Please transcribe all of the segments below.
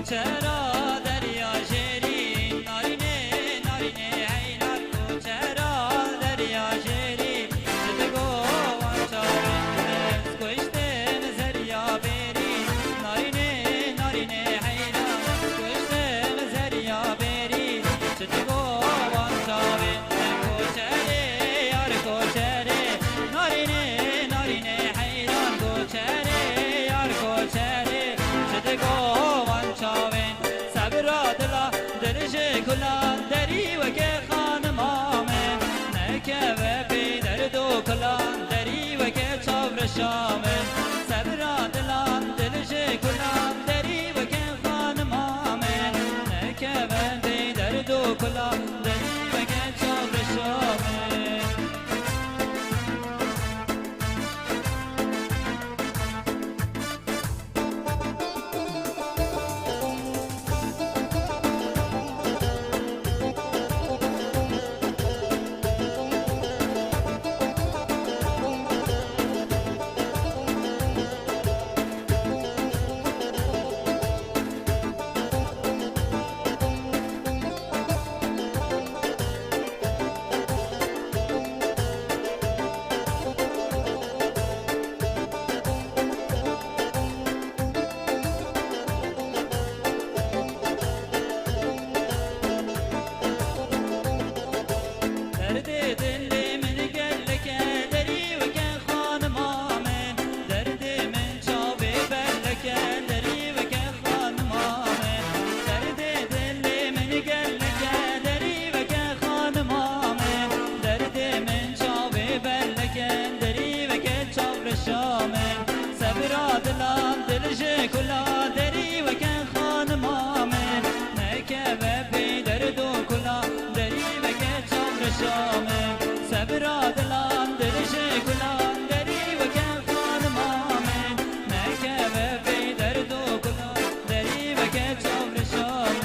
چرا دریا شیری نارینه نارینه حیران کو چرا دریا شیری چتگو وانچارن کشتم زریا بری نارینه نارینه حیران کشتم زریا بری چتگو وانچارن کو چره یار کو چره نارینه نارینه حیران کو چره یار کو چره چتگو چاوین صبر دلا درج کلان دری و که خانم آمن نکه و پی درد و کلان دری و که چاور شامن صبر دلا درج کلان دری و که خانم آمن نکه و پی درد و کلان دری و که چاور شامن دلان دلج کلا دری و کن خانم آمن نکه و پی درد و کلا دری و که چامر شامن صبر دلان دلج کلا دری و کن خانم آمن نکه و پی درد و کلا دری و که چامر شامن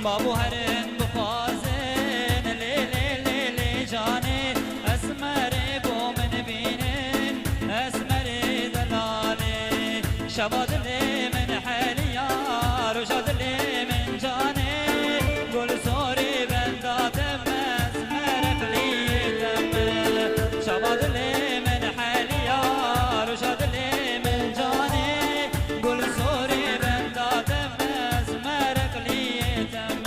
بابو هرن بخوازن لی لی لی لی جانه اسمر بو من بینن اسمر دلاله شباد لی من حالیا رشاد لی من جانه گل سوری بنداتم اسمر قلیتم شباد لی من حالیا رشاد لی من جانه گل سوری بنداتم اسمر قلیتم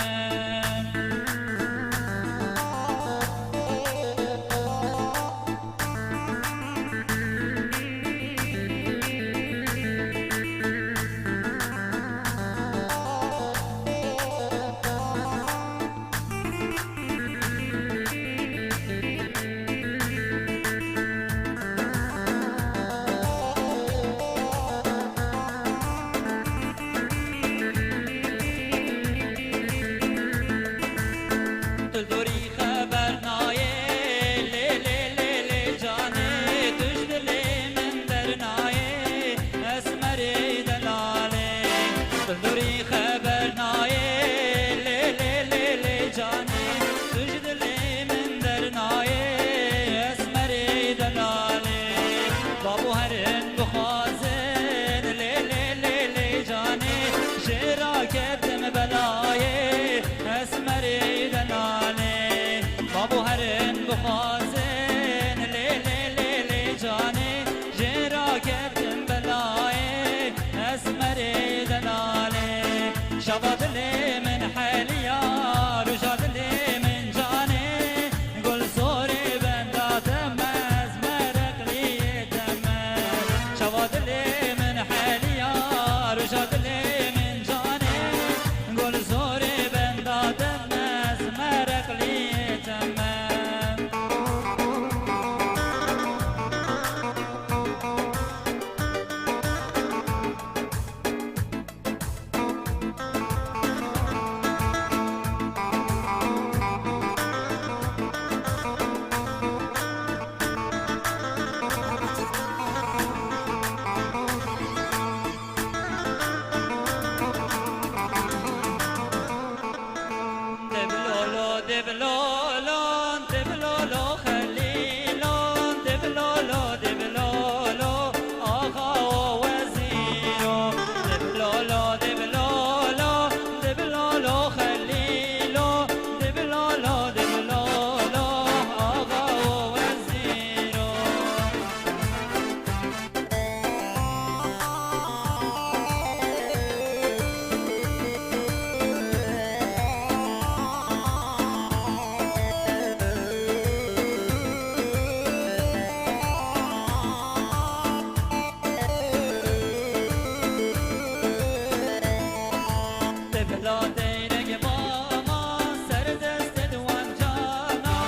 دلدوری خبر نایه لی لی لی لی جانی تجد لی من در نایه اسمری دلاله بابو هرن بخوازن لی لی لی لی جانی شراکتم بلایه اسمری دلاله مری دلاله شباد لی من حالیا رشاد لی من جانه گل سوری بنداتم از مرق لیتم شباد لی من حالیا رشاد لی من جانه گل سوری بنداتم از مرق لیتم دبلولون دبلولو خلیلون دبلولو دبلولو آقا و وزیرو دبلولو دبلولو دبلولو خلیلو دبلولو دبلولو آقا و وزیرو دبلا دیرگ باما سر دست دوان جانا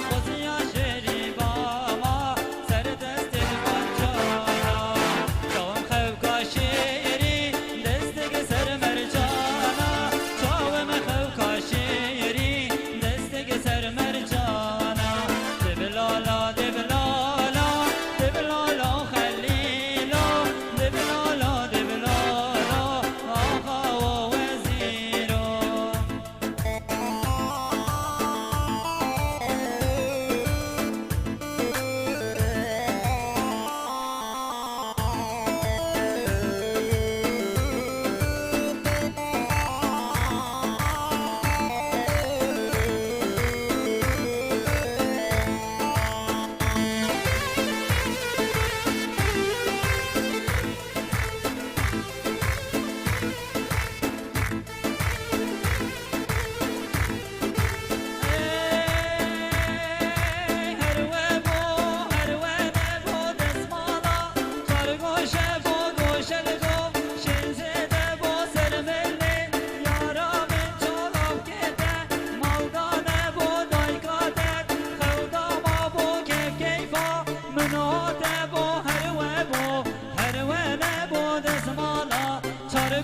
خوزیا شری باما سر دست دوان جانا چاوم خوکا شیری دستگ سر مرجانا چاوم خوکا شیری دستگ سر مرجانا دبلالا دبلالا دبلالا خلیلو دبلالا دبلالا آقا و وزیرو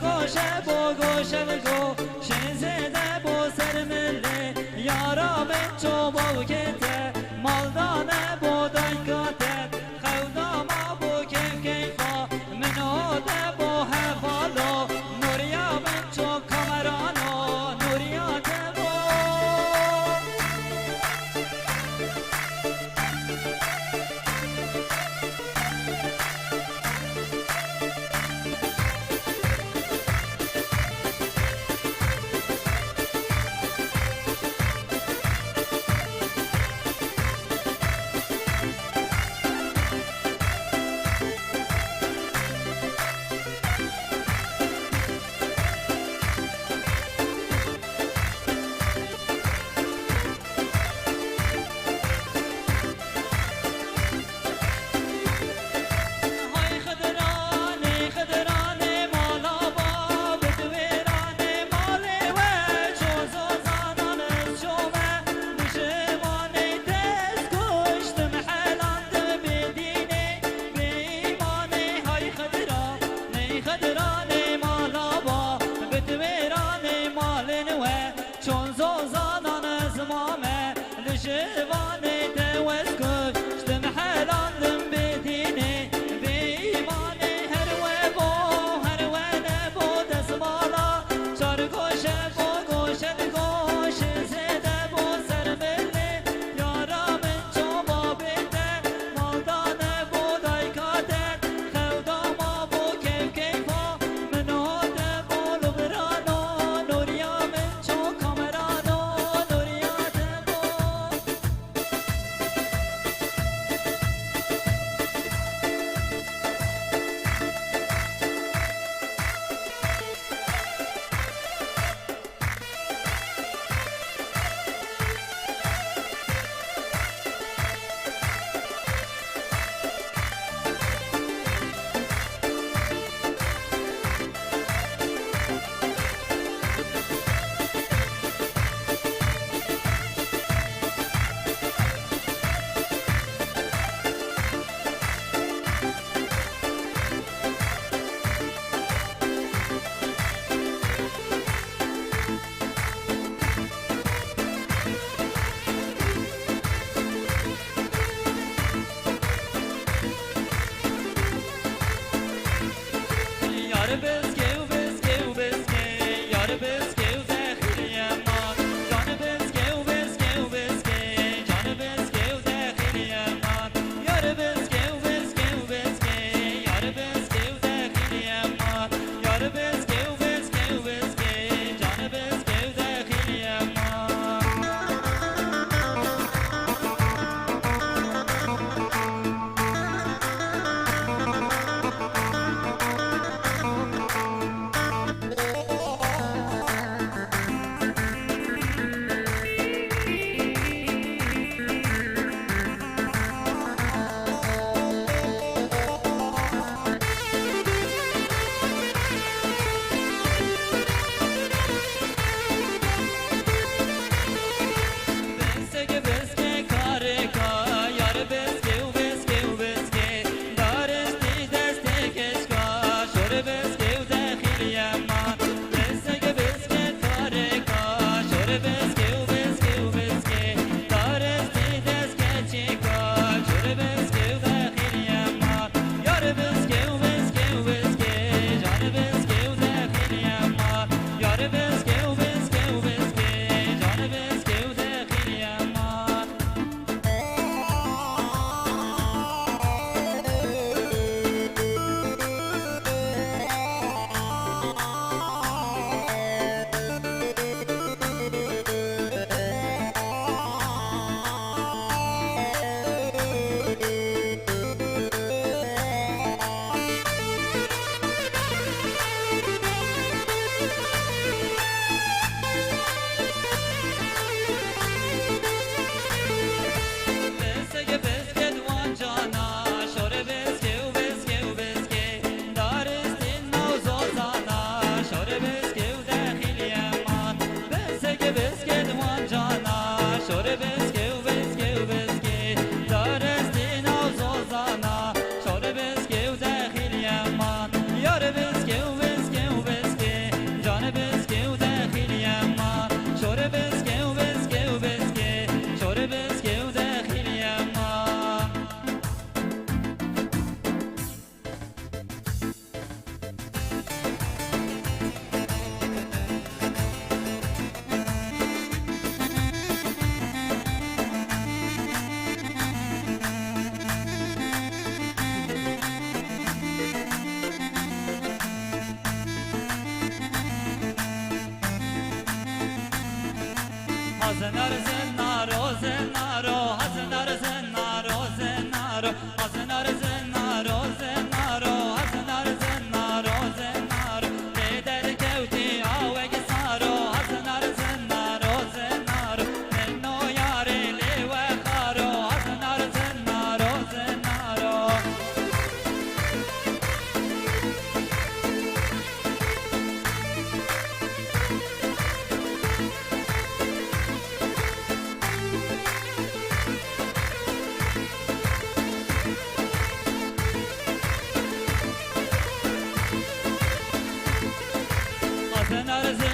گوشه بو گوشه بگو شنزده بو سر ملی یارا من چو بو کته مالدانه بو دایکاته خودا ما بو کیف کیفا منو ده بو حفالو نوریا من چو کامرانو نوریا ده بو Aznar zinaro zinaro Aznar zinaro zinaro Aznar zinaro zinaro Aznar zinaro zinaro Teder kevti aveg saro Aznar zinaro zinaro Menno yare lewe kharo Aznar zinaro zinaro Aznar